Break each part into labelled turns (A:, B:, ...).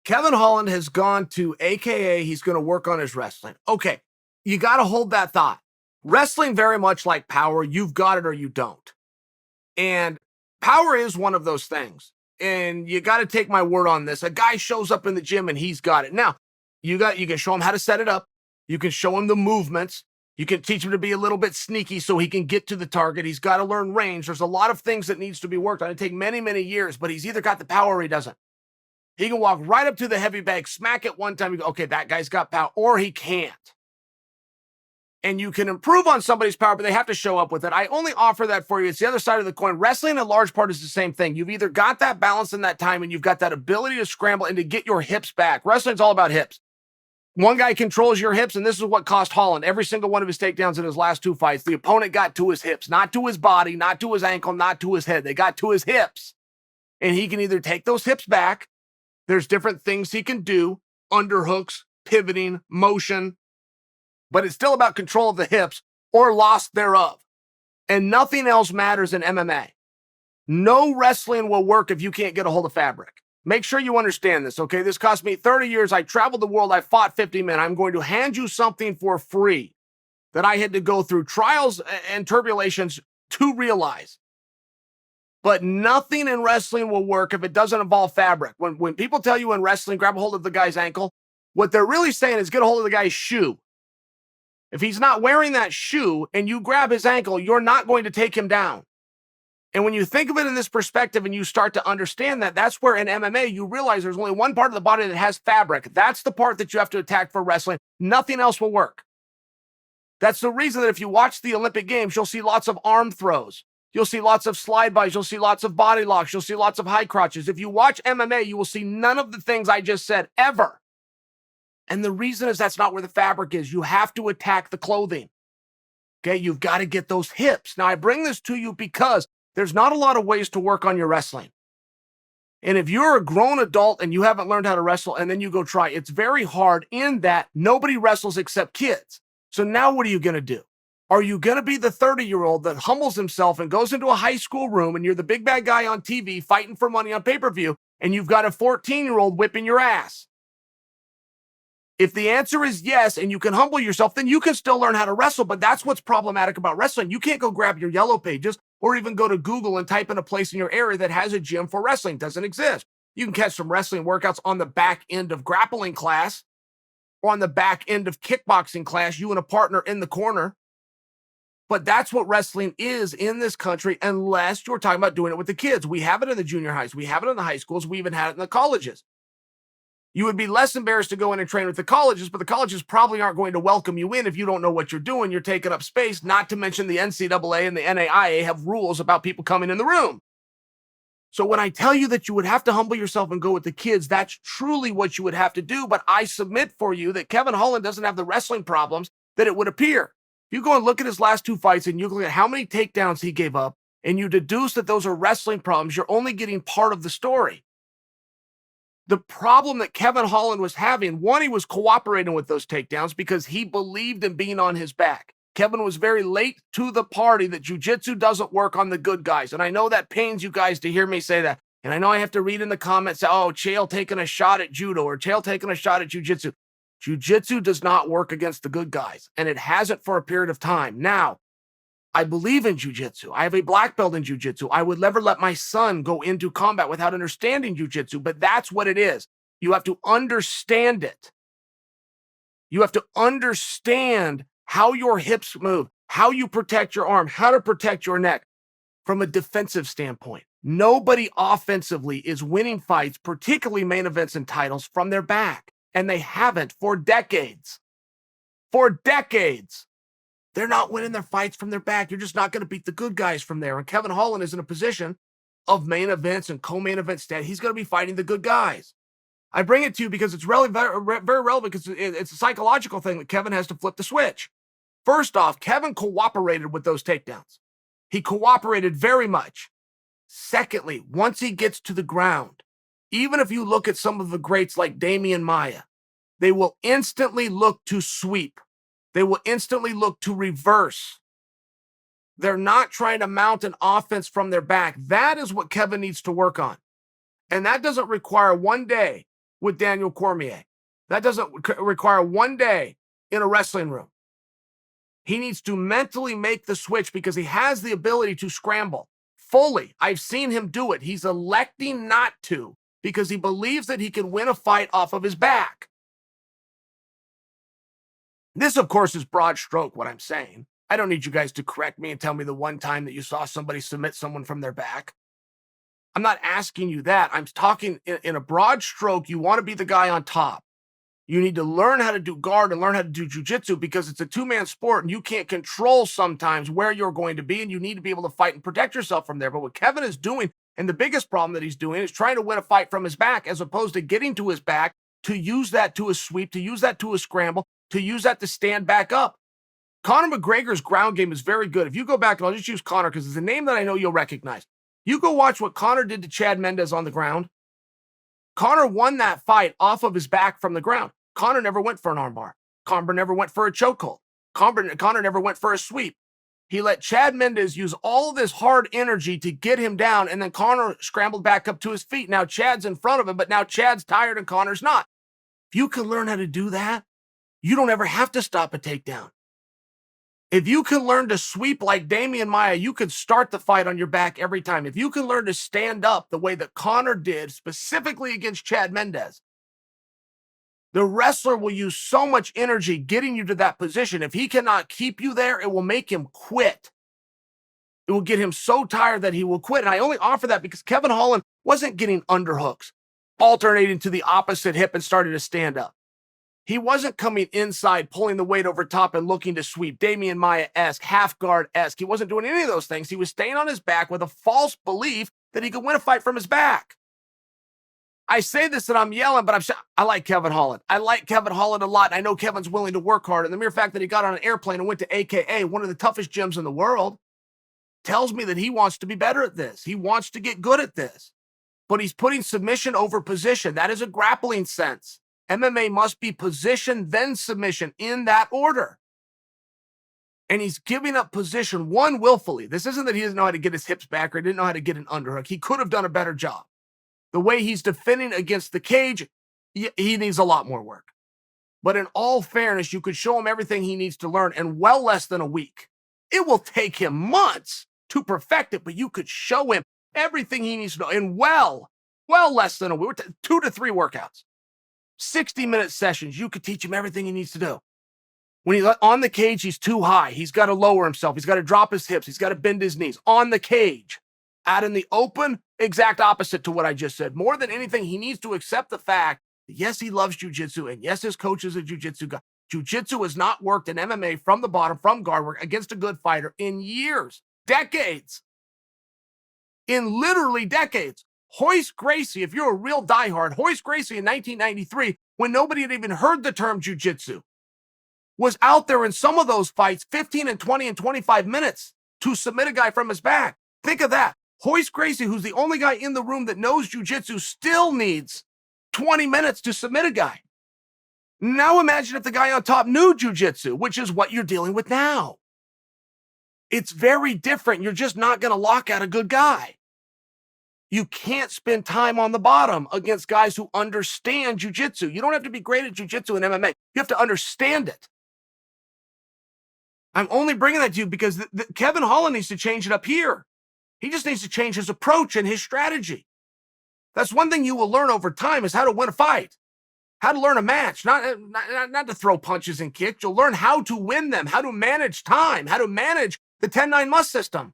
A: Kevin Holland has gone to AKA, he's going to work on his wrestling. Okay, you got to hold that thought. Wrestling, very much like power, you've got it or you don't. And power is one of those things. And you got to take my word on this. A guy shows up in the gym and he's got it. Now, you can show him how to set it up. You can show him the movements. You can teach him to be a little bit sneaky so he can get to the target. He's got to learn range. There's a lot of things that needs to be worked on. It'll take many, many years, but he's either got the power or he doesn't. He can walk right up to the heavy bag, smack it one time, you go, okay, that guy's got power, or he can't. And you can improve on somebody's power, but they have to show up with it. I only offer that for you. It's the other side of the coin. Wrestling, in large part, is the same thing. You've either got that balance in that time and you've got that ability to scramble and to get your hips back. Wrestling's all about hips. One guy controls your hips, and this is what cost Holland every single one of his takedowns in his last two fights. The opponent got to his hips, not to his body, not to his ankle, not to his head. They got to his hips. And he can either take those hips back. There's different things he can do, underhooks, pivoting, motion, but it's still about control of the hips or loss thereof. And nothing else matters in MMA. No wrestling will work if you can't get a hold of fabric. Make sure you understand this, okay? This cost me 30 years. I traveled the world. I fought 50 men. I'm going to hand you something for free that I had to go through trials and tribulations to realize. But nothing in wrestling will work if it doesn't involve fabric. When people tell you in wrestling, grab a hold of the guy's ankle, what they're really saying is get a hold of the guy's shoe. If he's not wearing that shoe and you grab his ankle, you're not going to take him down. And when you think of it in this perspective and you start to understand that, that's where in MMA you realize there's only one part of the body that has fabric. That's the part that you have to attack for wrestling. Nothing else will work. That's the reason that if you watch the Olympic Games, you'll see lots of arm throws. You'll see lots of slide-bys. You'll see lots of body locks. You'll see lots of high crotches. If you watch MMA, you will see none of the things I just said, ever. And the reason is that's not where the fabric is. You have to attack the clothing. Okay, you've got to get those hips. Now, I bring this to you because there's not a lot of ways to work on your wrestling. And if you're a grown adult and you haven't learned how to wrestle and then you go try, it's very hard in that nobody wrestles except kids. So now what are you going to do? Are you going to be the 30-year-old that humbles himself and goes into a high school room and you're the big bad guy on TV fighting for money on pay-per-view and you've got a 14-year-old whipping your ass? If the answer is yes and you can humble yourself, then you can still learn how to wrestle. But that's what's problematic about wrestling. You can't go grab your yellow pages or even go to Google and type in a place in your area that has a gym for wrestling. It doesn't exist. You can catch some wrestling workouts on the back end of grappling class or on the back end of kickboxing class, you and a partner in the corner. But that's what wrestling is in this country, unless you're talking about doing it with the kids. We have it in the junior highs. We have it in the high schools. We even had it in the colleges. You would be less embarrassed to go in and train with the colleges, but the colleges probably aren't going to welcome you in if you don't know what you're doing. You're taking up space, not to mention the NCAA and the NAIA have rules about people coming in the room. So when I tell you that you would have to humble yourself and go with the kids, that's truly what you would have to do. But I submit for you that Kevin Holland doesn't have the wrestling problems that it would appear. You go and look at his last two fights and you look at how many takedowns he gave up and you deduce that those are wrestling problems, you're only getting part of the story. The problem that Kevin Holland was having, one, he was cooperating with those takedowns because he believed in being on his back. Kevin was very late to the party that jiu-jitsu doesn't work on the good guys. And I know that pains you guys to hear me say that. And I know I have to read in the comments, oh, Chael taking a shot at judo or Chael taking a shot at jiu-jitsu. Jiu-jitsu does not work against the good guys, and it hasn't for a period of time. Now, I believe in jiu-jitsu. I have a black belt in jiu-jitsu. I would never let my son go into combat without understanding jiu-jitsu, but that's what it is. You have to understand it. You have to understand how your hips move, how you protect your arm, how to protect your neck from a defensive standpoint. Nobody offensively is winning fights, particularly main events and titles, from their back. And they haven't for decades. For decades. They're not winning their fights from their back. You're just not going to beat the good guys from there. And Kevin Holland is in a position of main events and co-main event stat. He's going to be fighting the good guys. I bring it to you because it's very relevant because it's a psychological thing that Kevin has to flip the switch. First off, Kevin cooperated with those takedowns. He cooperated very much. Secondly, once he gets to the ground, even if you look at some of the greats like Damian Maia, they will instantly look to sweep. They will instantly look to reverse. They're not trying to mount an offense from their back. That is what Kevin needs to work on. And that doesn't require one day with Daniel Cormier. That doesn't require one day in a wrestling room. He needs to mentally make the switch because he has the ability to scramble fully. I've seen him do it. He's electing not to because he believes that he can win a fight off of his back. This, of course, is broad stroke, what I'm saying. I don't need you guys to correct me and tell me the one time that you saw somebody submit someone from their back. I'm not asking you that. I'm talking in a broad stroke. You want to be the guy on top. You need to learn how to do guard and learn how to do jiu-jitsu because it's a two-man sport and you can't control sometimes where you're going to be, and you need to be able to fight and protect yourself from there. But what Kevin is doing, and the biggest problem that he's doing, is trying to win a fight from his back as opposed to getting to his back to use that to a sweep, to use that to a scramble, to use that to stand back up. Conor McGregor's ground game is very good. If you go back, and I'll just use Conor because it's a name that I know you'll recognize. You go watch what Conor did to Chad Mendes on the ground. Conor won that fight off of his back from the ground. Conor never went for an armbar. Conor never went for a chokehold. Conor never went for a sweep. He let Chad Mendes use all this hard energy to get him down, and then Conor scrambled back up to his feet. Now Chad's in front of him, but now Chad's tired and Conor's not. If you can learn how to do that, you don't ever have to stop a takedown. If you can learn to sweep like Damian Maia, you could start the fight on your back every time. If you can learn to stand up the way that Conor did, specifically against Chad Mendes, the wrestler will use so much energy getting you to that position. If he cannot keep you there, it will make him quit. It will get him so tired that he will quit. And I only offer that because Kevin Holland wasn't getting underhooks, alternating to the opposite hip and starting to stand up. He wasn't coming inside, pulling the weight over top and looking to sweep, Damian Maia-esque, half guard-esque. He wasn't doing any of those things. He was staying on his back with a false belief that he could win a fight from his back. I say this and I'm yelling, but I like Kevin Holland. I like Kevin Holland a lot. I know Kevin's willing to work hard. And the mere fact that he got on an airplane and went to AKA, one of the toughest gyms in the world, tells me that he wants to be better at this. He wants to get good at this. But he's putting submission over position. That is a grappling sense. MMA must be position, then submission, in that order. And he's giving up position, one, willfully. This isn't that he doesn't know how to get his hips back or he didn't know how to get an underhook. He could have done a better job. The way he's defending against the cage, he needs a lot more work. But in all fairness, you could show him everything he needs to learn in well less than a week. It will take him months to perfect it, but you could show him everything he needs to know in well less than a week. 2 to 3 workouts. 60-minute sessions, you could teach him everything he needs to do. When he's on the cage, he's too high. He's got to lower himself. He's got to drop his hips. He's got to bend his knees. On the cage. Out in the open, exact opposite to what I just said. More than anything, he needs to accept the fact that, yes, he loves jiu-jitsu, and yes, his coach is a jiu-jitsu guy. Jiu-jitsu has not worked in MMA from the bottom, from guard work, against a good fighter in years, decades. In literally decades. Royce Gracie, if you're a real diehard, Royce Gracie in 1993, when nobody had even heard the term jiu-jitsu, was out there in some of those fights 15 and 20 and 25 minutes to submit a guy from his back. Think of that. Royce Gracie, who's the only guy in the room that knows jiu-jitsu, still needs 20 minutes to submit a guy. Now imagine if the guy on top knew jiu-jitsu, which is what you're dealing with now. It's very different. You're just not going to lock out a good guy. You can't spend time on the bottom against guys who understand jiu-jitsu. You don't have to be great at jiu-jitsu and MMA. You have to understand it. I'm only bringing that to you because Kevin Holland needs to change it up here. He just needs to change his approach and his strategy. That's one thing you will learn over time is how to win a fight, how to learn a match, not to throw punches and kicks. You'll learn how to win them, how to manage time, how to manage the 10-9 must system.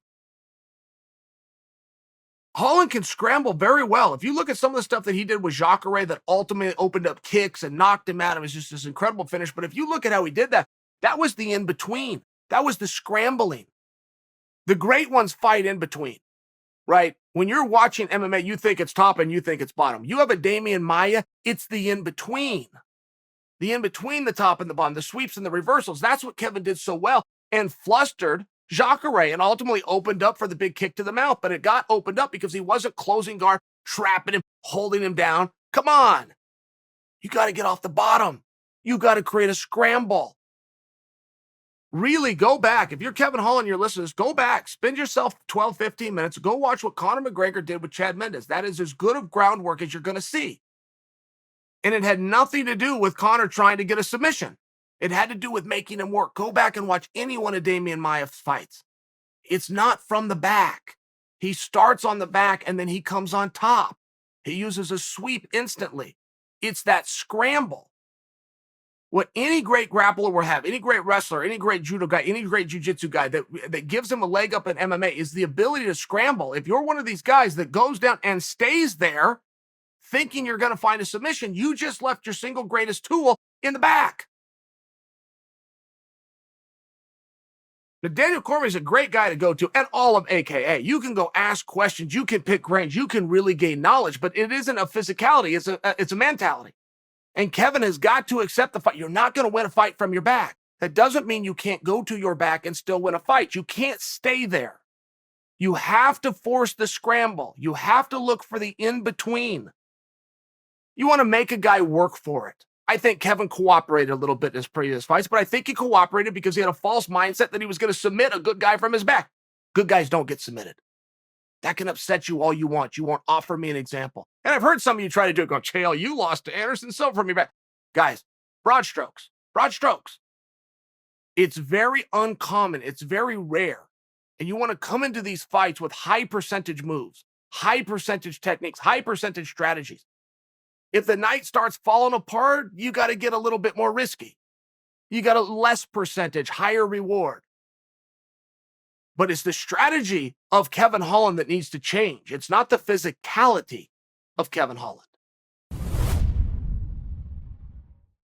A: Holland can scramble very well. If you look at some of the stuff that he did with Jacare that ultimately opened up kicks and knocked him out, it was just this incredible finish. But if you look at how he did that, that was the in-between. That was the scrambling. The great ones fight in between, right? When you're watching MMA, you think it's top and you think it's bottom. You have a Damian Maia, it's the in-between. The in-between the top and the bottom, the sweeps and the reversals. That's what Kevin did so well and flustered Jacare and ultimately opened up for the big kick to the mouth. But it got opened up because he wasn't closing guard, trapping him, holding him down. Come on. You got to get off the bottom. You got to create a scramble. Really go back. If you're Kevin Holland, your listeners, go back. Spend yourself 12, 15 minutes. Go watch what Conor McGregor did with Chad Mendes. That is as good of groundwork as you're going to see. And it had nothing to do with Conor trying to get a submission. It had to do with making him work. Go back and watch any one of Damian Maia's fights. It's not from the back. He starts on the back and then he comes on top. He uses a sweep instantly. It's that scramble. What any great grappler will have, any great wrestler, any great judo guy, any great jiu-jitsu guy that gives him a leg up in MMA is the ability to scramble. If you're one of these guys that goes down and stays there thinking you're going to find a submission, you just left your single greatest tool in the back. Now, Daniel Cormier is a great guy to go to, and all of AKA. You can go ask questions, you can pick range, you can really gain knowledge, but it isn't a physicality, it's a mentality. And Kevin has got to accept the fight. You're not going to win a fight from your back. That doesn't mean you can't go to your back and still win a fight. You can't stay there. You have to force the scramble. You have to look for the in-between. You want to make a guy work for it. I think Kevin cooperated a little bit in his previous fights, but I think he cooperated because he had a false mindset that he was going to submit a good guy from his back. Good guys don't get submitted. That can upset you all you want. You won't offer me an example. And I've heard some of you try to do it, go, Chael, you lost to Anderson Silva from your back. Guys, broad strokes, broad strokes. It's very uncommon. It's very rare. And you want to come into these fights with high percentage moves, high percentage techniques, high percentage strategies. If the night starts falling apart, you got to get a little bit more risky. You got a less percentage, higher reward. But it's the strategy of Kevin Holland that needs to change. It's not the physicality of Kevin Holland.